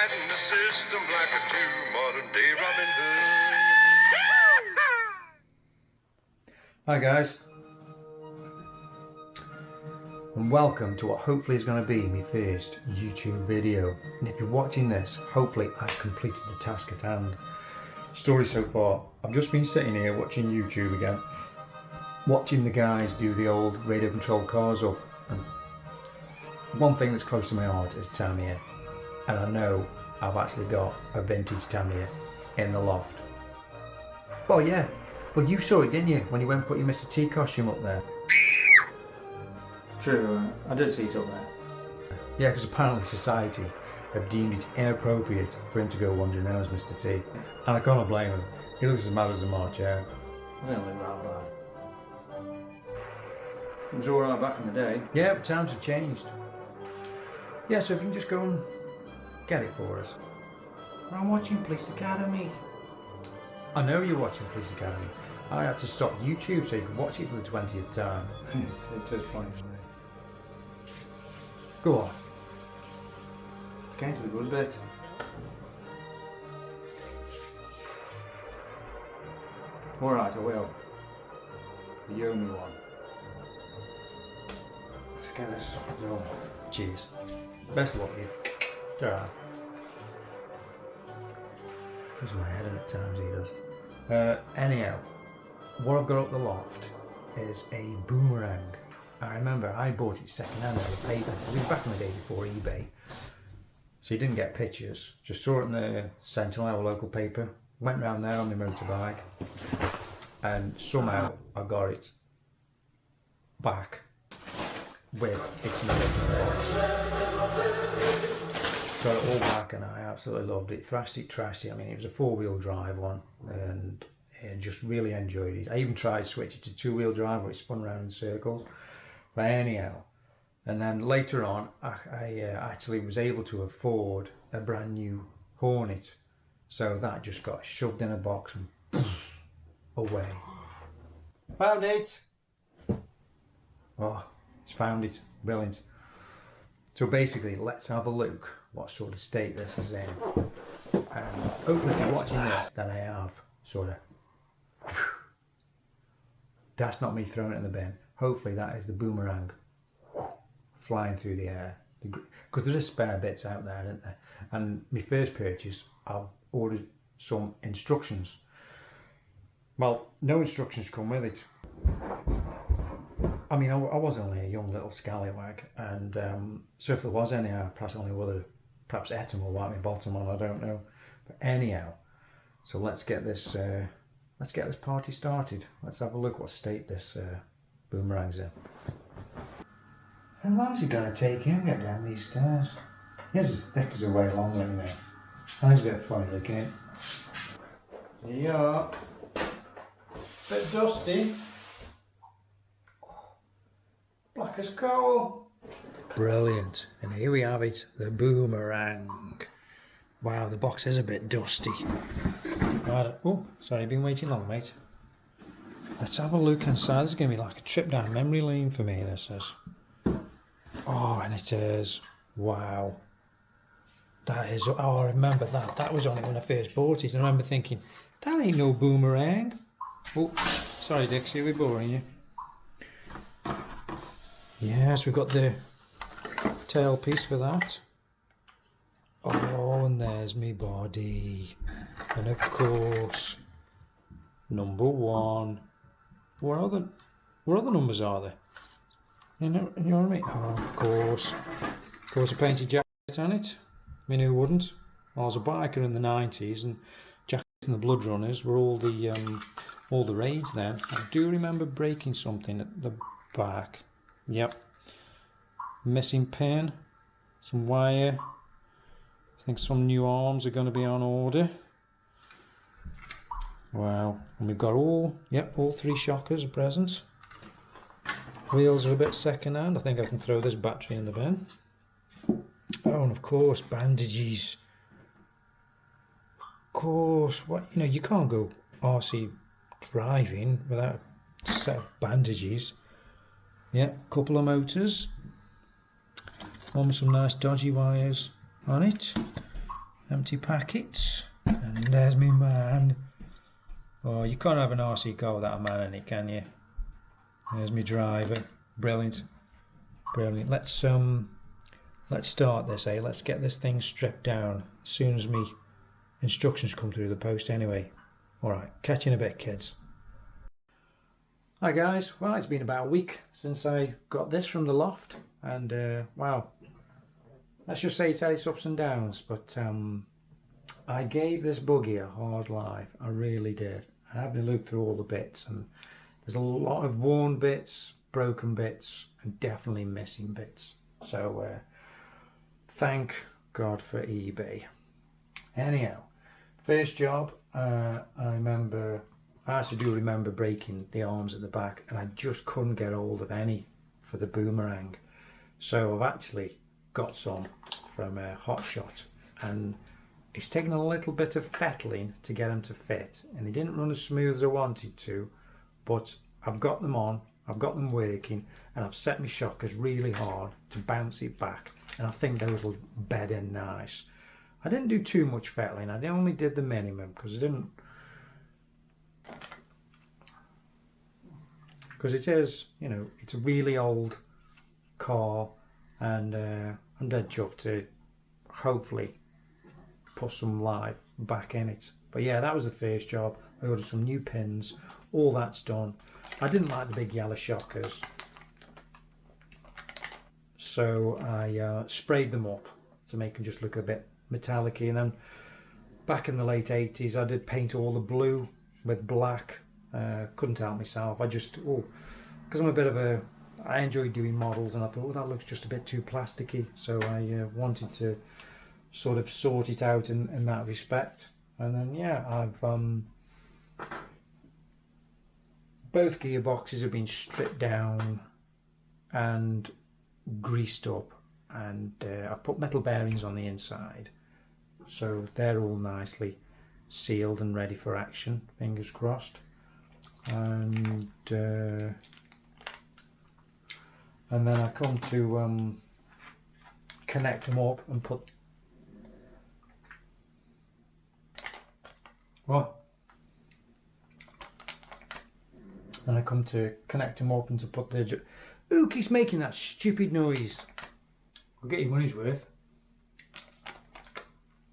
fighting the system like a true modern day Robin Hood. Hi guys, and welcome to what hopefully is going to be my first YouTube video. And if you're watching this, hopefully I've completed the task at hand. Story so far, I've just been sitting here watching YouTube again, watching the guys do the old radio controlled cars up, and one thing that's close to my heart is Tamiya, and I know I've actually got a vintage Tamiya in the loft. Well yeah, well you saw it didn't you, when you went and put your Mr. T costume up there? True, I did see it up there. Yeah, because apparently society have deemed it inappropriate for him to go wandering around as Mr. T. And I can't blame him. He looks as mad as a March out. I don't look that bad. It was alright back in the day. Yeah, but times have changed. Yeah, so if you can just go and get it for us. I'm watching Police Academy. I know you're watching Police Academy. I had to stop YouTube so you could watch it for the 20th time. It is funny for me. Go on. Let's get into the good bit. Alright, I will. The only one. Let's get this done. Cheers. Best of luck, you. Ta-ra. Does my head in at times, he does. Anyhow, what I've got up the loft is a Boomerang. I remember I bought it second hand out of paper. It was back in the day before eBay. So you didn't get pictures, just saw it in the Sentinel, our local paper, went round there on my motorbike, and somehow I got it back with its box. Got it all back and I absolutely loved it. Thrashed it, trashed it. I mean, it was a 4-wheel drive one and I just really enjoyed it. I even tried to switch it to 2-wheel drive where it spun around in circles. But anyhow, and then later on, I actually was able to afford a brand new Hornet. So that just got shoved in a box and away. Found it! Oh, it's found it. Brilliant. So basically, let's have a look what sort of state this is in. And hopefully if you're watching this, then I have sort of... That's not me throwing it in the bin. Hopefully that is the Boomerang flying through the air, because there is spare bits out there, isn't there? And my first purchase, I've ordered some instructions. Well, no instructions come with it. I mean, I was only a young little scallywag, and so if there was any, I perhaps only would have perhaps ate them or wiped my bottom on, I don't know. But anyhow, so let's get this party started. Let's have a look what state this Boomerang's in. How long is it going to take him to get down these stairs? He's as thick as a way along anyway. And he's a bit funny looking. Here you are. Bit dusty. Black as coal. Brilliant. And here we have it, the Boomerang. Wow, the box is a bit dusty. Right. Oh, sorry, you've been waiting long, mate. Let's have a look inside. This is going to be like a trip down memory lane for me, this is. Oh, and it is. Wow. That is. Oh, I remember that. That was on it when I first bought it. I remember thinking, that ain't no Boomerang. Oh, sorry, Dixie, we're boring you. Yes, we've got the tail piece for that. Oh, and there's me body. And of course, number 1. What other numbers are there? You know what I mean? Oh, of course a painted jacket on it. I mean, who wouldn't? I was a biker in the 90s, and jackets and the Blood Runners were all the rage then. I do remember breaking something at the back. Yep. Missing pin, some wire. I think some new arms are going to be on order. Wow. And we've got all 3 shockers present. Wheels are a bit second hand. I think I can throw this battery in the bin. Oh, and of course, bandages. Of course, you can't go RC driving without a set of bandages. Yeah, couple of motors. One with some nice dodgy wires on it. empty packets. And there's me man. Oh, you can't have an RC car without a man in it, can you? There's me driver. Brilliant. Brilliant. Let's start this, eh? Let's get this thing stripped down as soon as me instructions come through the post anyway. Alright, catch you in a bit, kids. Hi guys, well, it's been about a week since I got this from the loft, and wow, let's just say it's had its ups and downs, but I gave this buggy a hard life. I really did. I had to look through all the bits, and there's a lot of worn bits, broken bits, and definitely missing bits. So thank God for eBay. Anyhow, first job, I actually do remember breaking the arms at the back, and I just couldn't get hold of any for the Boomerang. So I've actually got some from Hot Shot, and it's taken a little bit of fettling to get them to fit, and they didn't run as smooth as I wanted to, but I've got them on, I've got them working, and I've set my shockers really hard to bounce it back, and I think those will bed in nice. I didn't do too much fettling, I only did the minimum because it is, you know, it's a really old car, and I'm dead chuffed to hopefully put some life back in it. But yeah, that was the first job. I ordered some new pins, all that's done. I didn't like the big yellow shockers, so I sprayed them up to make them just look a bit metallic-y, and then back in the late 80s I did paint all the blue with black. Couldn't help myself. I just, because I enjoy doing models, and I thought, that looks just a bit too plasticky, so I wanted to sort of sort it out in that respect. And then yeah, I've both gearboxes have been stripped down and greased up, and I've put metal bearings on the inside, so they're all nicely sealed and ready for action, fingers crossed. And then I come to connect them up and put and I come to connect them up and to put the who keeps making that stupid noise? I'll get your money's worth.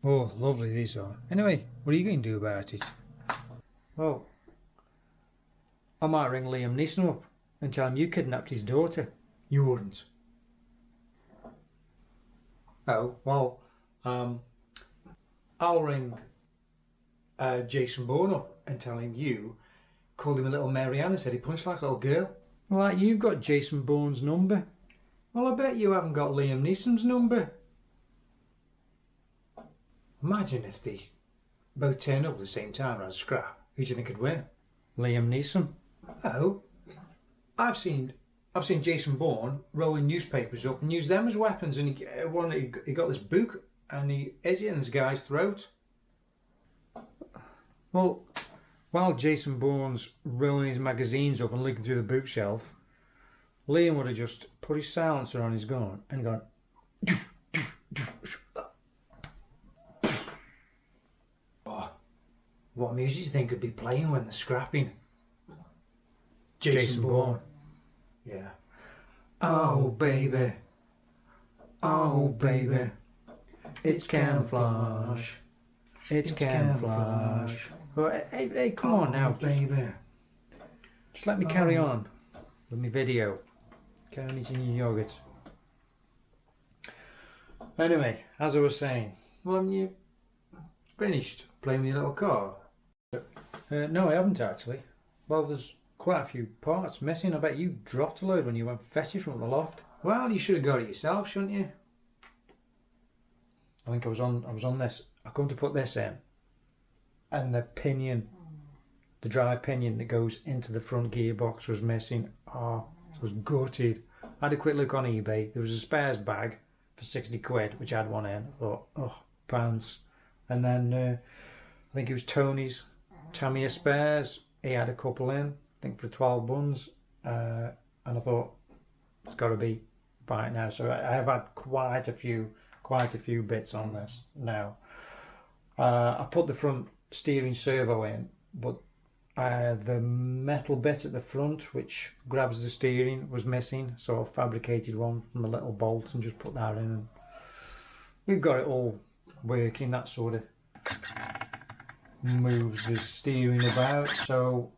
Oh, lovely these are. Anyway, what are you going to do about it? Well, I might ring Liam Neeson up and tell him you kidnapped his daughter. You wouldn't. Oh, well, I'll ring Jason Bourne up and tell him you called him a little Marianne and said he punched like a little girl. Well, like, you've got Jason Bourne's number. Well, I bet you haven't got Liam Neeson's number. Imagine if they both turned up at the same time and had a scrap. Who do you think would win? Liam Neeson. Oh, I've seen Jason Bourne rolling newspapers up and use them as weapons, and he got this book and he hit it in this guy's throat. Well, while Jason Bourne's rolling his magazines up and looking through the bookshelf, Liam would have just put his silencer on his gun and gone. Oh, what music do you think could be playing when they're scrapping? Jason Bourne. Yeah. Oh baby, it's camouflage. It's camouflage. Oh, hey, come on now, baby. Just let me carry on with my video. Carry on eating your yogurt. Anyway, as I was saying, well, haven't you finished playing with your little car? No, I haven't actually. Well, there's quite a few parts missing. I bet you dropped a load when you went fetching from the loft. Well, you should have got it yourself, shouldn't you? I think I was on this. I come to put this in, and the pinion, the drive pinion that goes into the front gearbox was missing. Oh, I was gutted. I had a quick look on eBay. There was a spares bag for 60 quid, which had one in. I thought, oh, pants. And then I think it was Tony's Tamiya spares. He had a couple in, I think for 12 buns. And I thought, it's got to be by it now. So I have had quite a few bits on this now. I put the front steering servo in, but the metal bit at the front which grabs the steering was missing, so I fabricated one from a little bolt and just put that in, and we've got it all working. That sort of moves the steering about, so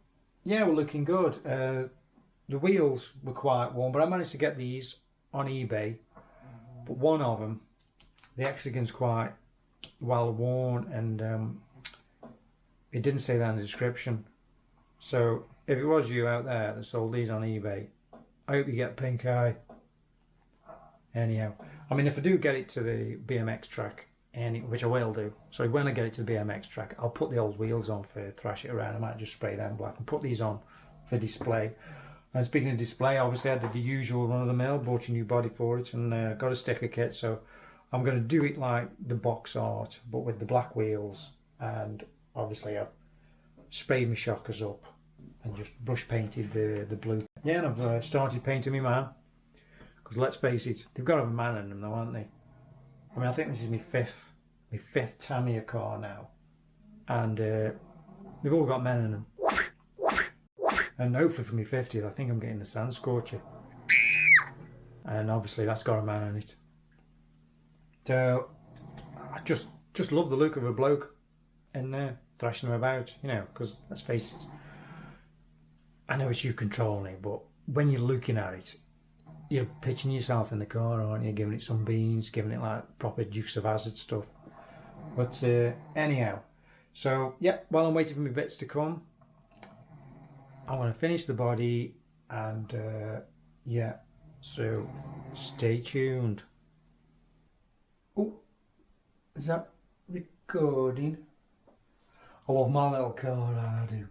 yeah, we're looking good. The wheels were quite worn, but I managed to get these on eBay, but one of them, the hexagon's quite well worn, and it didn't say that in the description. So if it was you out there that sold these on eBay, I hope you get pink eye. Anyhow, I mean, if I do get it to the BMX track, which I will do, so when I get it to the BMX track, I'll put the old wheels on for thrash it around. I might just spray them black and put these on for display. And speaking of display, obviously I did the usual run of the mill, bought a new body for it, and got a sticker kit. So I'm going to do it like the box art, but with the black wheels, and obviously I've sprayed my shockers up and just brush painted the blue. Yeah, and I've started painting my man, because let's face it, they've got to have a man in them though, haven't they? I mean, I think this is my fifth Tamiya car now, and they've all got men in them. And hopefully for my 50th, I think I'm getting the Sand Scorcher, and obviously that's got a man in it. So I just love the look of a bloke in there thrashing them about, you know, because let's face it, I know it's you controlling it, but when you're looking at it, you're pitching yourself in the car, aren't you? Giving it some beans, giving it like proper Dukes of Hazzard stuff. But anyhow, so yeah, while I'm waiting for my bits to come, I want to finish the body, and yeah, so stay tuned. Oh, is that recording? I love my little car, I do.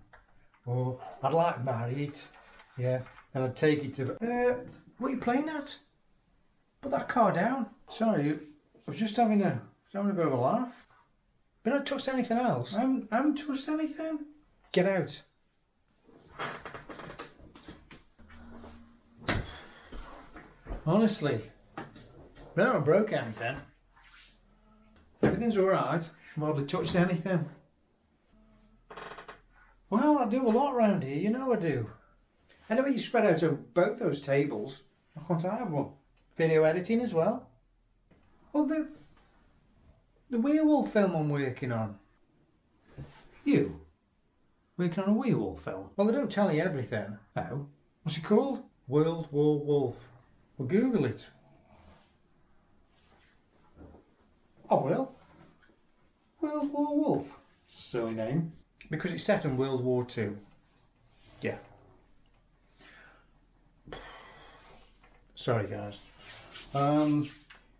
Oh, I'd like to marry it, yeah, and I'd take it to... what are you playing at? Put that car down. Sorry, I was just having a bit of a laugh. But I haven't touched anything else. I haven't touched anything. Get out. Honestly, I haven't broke anything. Everything's alright. I've hardly touched anything. Well, I do a lot around here, you know I do. Anyway, you spread out on both those tables. Why can't I have one? Video editing as well. Well, the Werewolf film I'm working on. You? Working on a Werewolf film? Well, they don't tell you everything. Oh. What's it called? World War Wolf. Well, Google it. I will. World War Wolf. Silly name. Because it's set in World War II. Yeah. Sorry guys.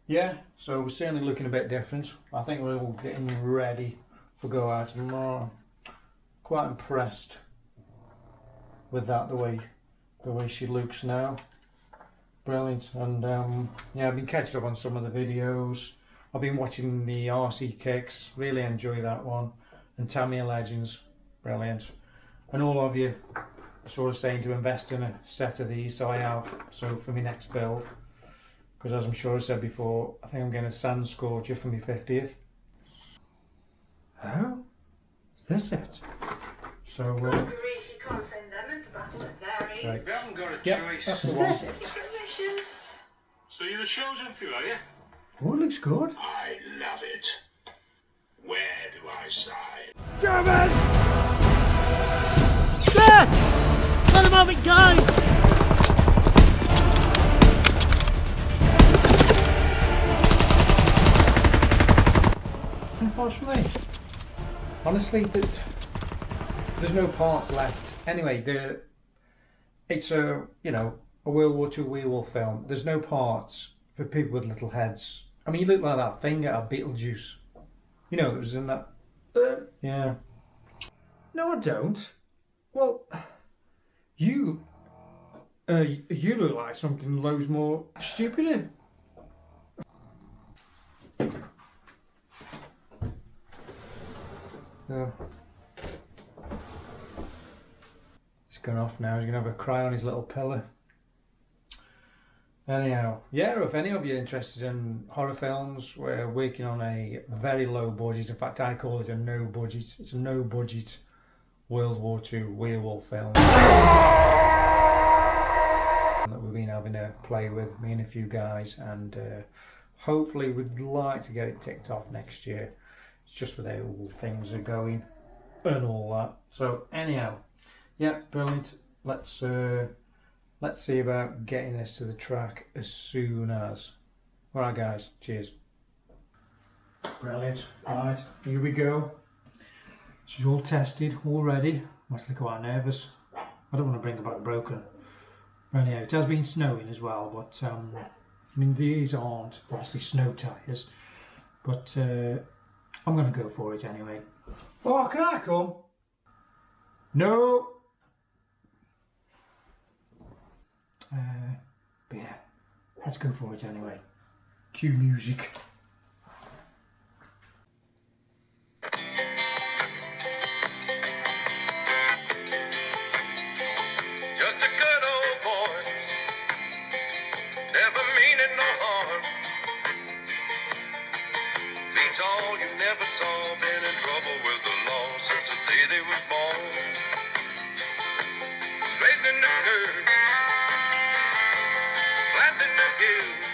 Yeah, so we're certainly looking a bit different. I think we're all getting ready for go out tomorrow. Quite impressed with that, the way she looks now. Brilliant. And yeah, I've been catching up on some of the videos. I've been watching the RC Kicks, really enjoy that one. And Tamiya Legends, brilliant. And all of you are sort of saying to invest in a set of these, so I have. So for my next build, because as I'm sure I said before, I think I'm getting a Sand Scorcher for my 50th. Oh, is this it? So Good grief, you can't send them into battle at Larry. right. We haven't got a Yep, choice. that's Is the one. this it? So you're the chosen few, are you? Oh, it looks good. I love it. Where do I sign? German! There! Let him have it, guys! What's for me? Honestly, there's no parts left. Anyway, it's a a World War II werewolf film. There's no parts for people with little heads. I mean, you look like that thing out of Beetlejuice. You know, that was in that. Yeah. No, I don't. Well, you look like something loads more stupid. He's gone off now. He's going to have a cry on his little pillow. Anyhow, yeah, if any of you are interested in horror films, we're working on a very low budget. In fact, I call it a no budget. It's a no budget World War II werewolf film that we've been having a play with, me and a few guys, and hopefully we'd like to get it ticked off next year. It's just with how all things are going and all that. So anyhow, yeah, brilliant. Let's see about getting this to the track as soon as. Alright guys, cheers. Brilliant. Right, here we go. She's all tested, all ready. Must look quite nervous. I don't want to bring her back broken. Anyhow, it has been snowing as well, but I mean, these aren't obviously snow tyres, but I'm going to go for it anyway. Oh, can I come? No. But yeah, let's go for it anyway. Cue music. Just a good old boy, never meaning no harm. Beats all you never saw, been in trouble with the law since the day they was born. Straightening the curves, flattening the hills.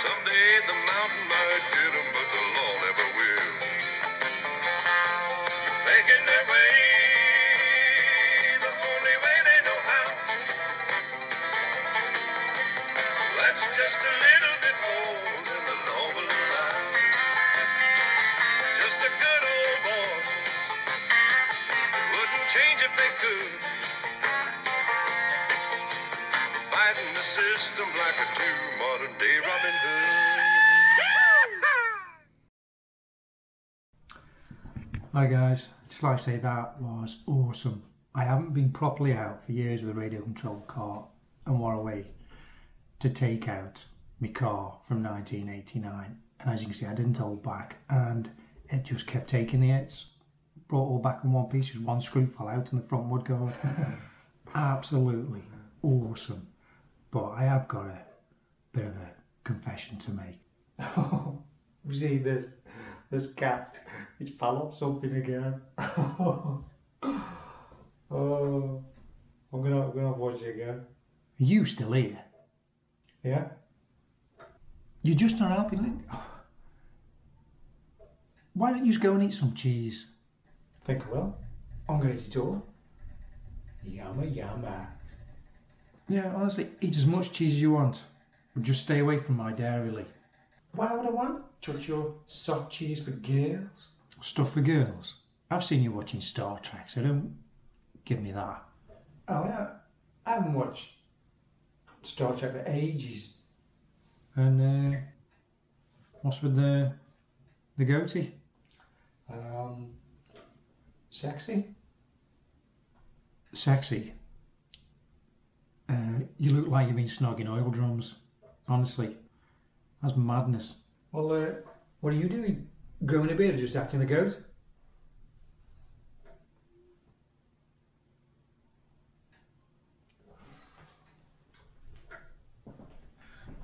Someday the mountain might get 'em, but the law never will. Making their way the only way they know how. That's just a little bit more than the law will allow. Just a good old boy, they wouldn't change if they could. Fighting the system like a true modern day Robin Hood. Hi guys, just like to say that was awesome. I haven't been properly out for years with a radio controlled car, and what a way to take out my car from 1989. And as you can see, I didn't hold back, and it just kept taking the hits. Brought all back in one piece, just one screw fell out in the front mudguard. Absolutely awesome. But I have got a bit of a confession to make. You see this cat, it's fell off something again. Oh, I'm gonna watch it again. Are you still here? Yeah. You're just not helping. Why don't you just go and eat some cheese? Think I will. I'm gonna eat it all. Yumma yumma. Yeah, honestly, eat as much cheese as you want, but just stay away from my dairy. Why would I want to touch your soft cheese for girls? Stuff for girls? I've seen you watching Star Trek, so don't give me that. Oh yeah, I haven't watched Star Trek for ages. And what's with the goatee? Sexy? Sexy? You look like you've been snogging oil drums. Honestly, that's madness. Well, what are you doing? Growing a beard or just acting the goat?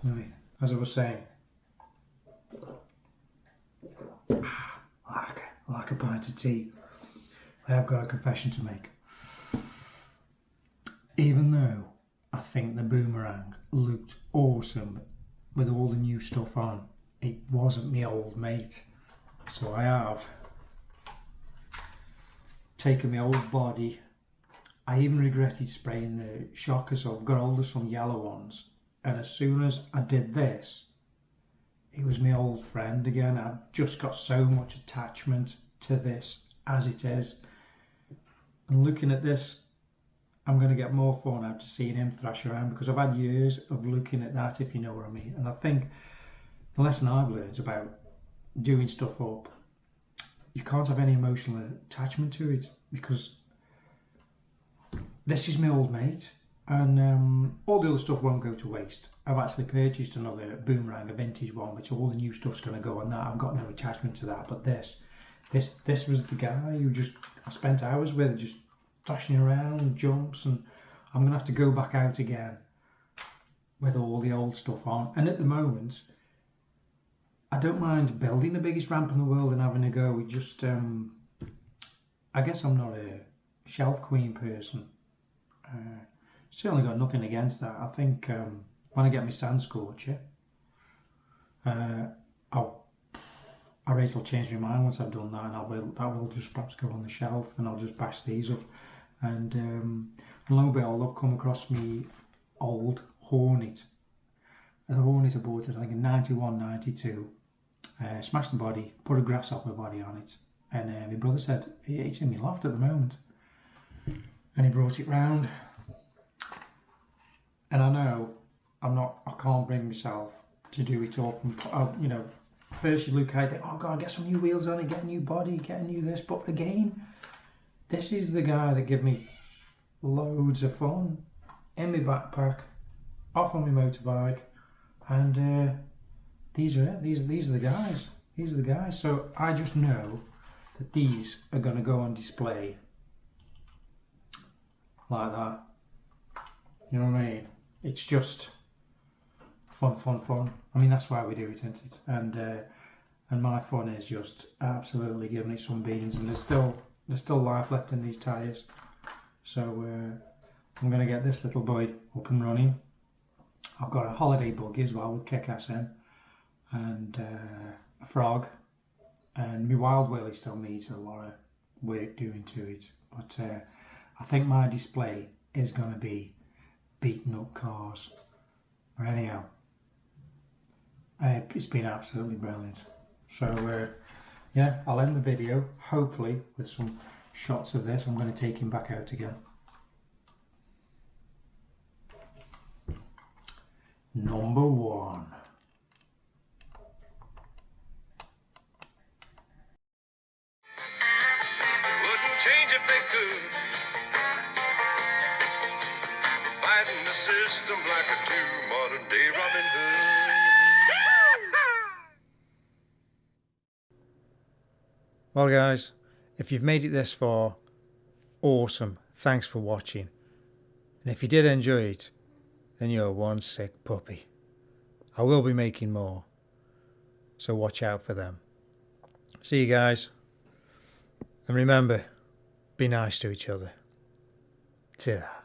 Anyway, as I was saying, like a pint of tea, I have got a confession to make. Even though I think the Boomerang looked awesome with all the new stuff on, it wasn't my old mate. So I have taken my old body. I even regretted spraying the shocker, so I've got hold of some yellow ones. And as soon as I did this, it was my old friend again. I've just got so much attachment to this as it is. And looking at this, I'm going to get more fun out of seeing him thrash around, because I've had years of looking at that, if you know what I mean. And I think the lesson I've learned about doing stuff up, you can't have any emotional attachment to it, because this is my old mate, and all the other stuff won't go to waste. I've actually purchased another Boomerang, a vintage one, which all the new stuff's going to go on that. I've got no attachment to that, but this was the guy who I spent hours with, just thrashing around, jumps, and I'm going to have to go back out again with all the old stuff on. And at the moment, I don't mind building the biggest ramp in the world and having a go. It just, I guess I'm not a shelf queen person. Certainly got nothing against that. I think when I get my sand scorcher, I rate will change my mind once I've done that, and that will just perhaps go on the shelf, and I'll just bash these up. And lo and behold, I've come across me old Hornet. The Hornet I bought it, I think in 91, 92. Smashed the body, put a grasshopper body on it, and my brother said it's in my loft at the moment, and he brought it round. And I know I can't bring myself to do it up and put out, you know, first you look at it, oh God, get some new wheels on it, get a new body, get a new this. But again, this is the guy that gave me loads of fun in my backpack, off on my motorbike, and these are it. These are the guys. These are the guys. So I just know that these are going to go on display like that. You know what I mean? It's just fun. I mean, that's why we do it, isn't it? And my fun is just absolutely giving it some beans. And there's still life left in these tyres. So I'm going to get this little boy up and running. I've got a holiday buggy as well with kick-ass in, and a frog, and my wild wheel still needs a lot of work doing to it. But I think my display is going to be beaten up cars. But anyhow, it's been absolutely brilliant. So yeah, I'll end the video hopefully with some shots of this. I'm going to take him back out again. Number 1. Wouldn't change if they could. Fighting the system like a true modern day Robin Hood. Well guys, if you've made it this far, awesome. Thanks for watching. And if you did enjoy it, then you're one sick puppy. I will be making more, so watch out for them. See you guys. And remember, be nice to each other. Ta-ra.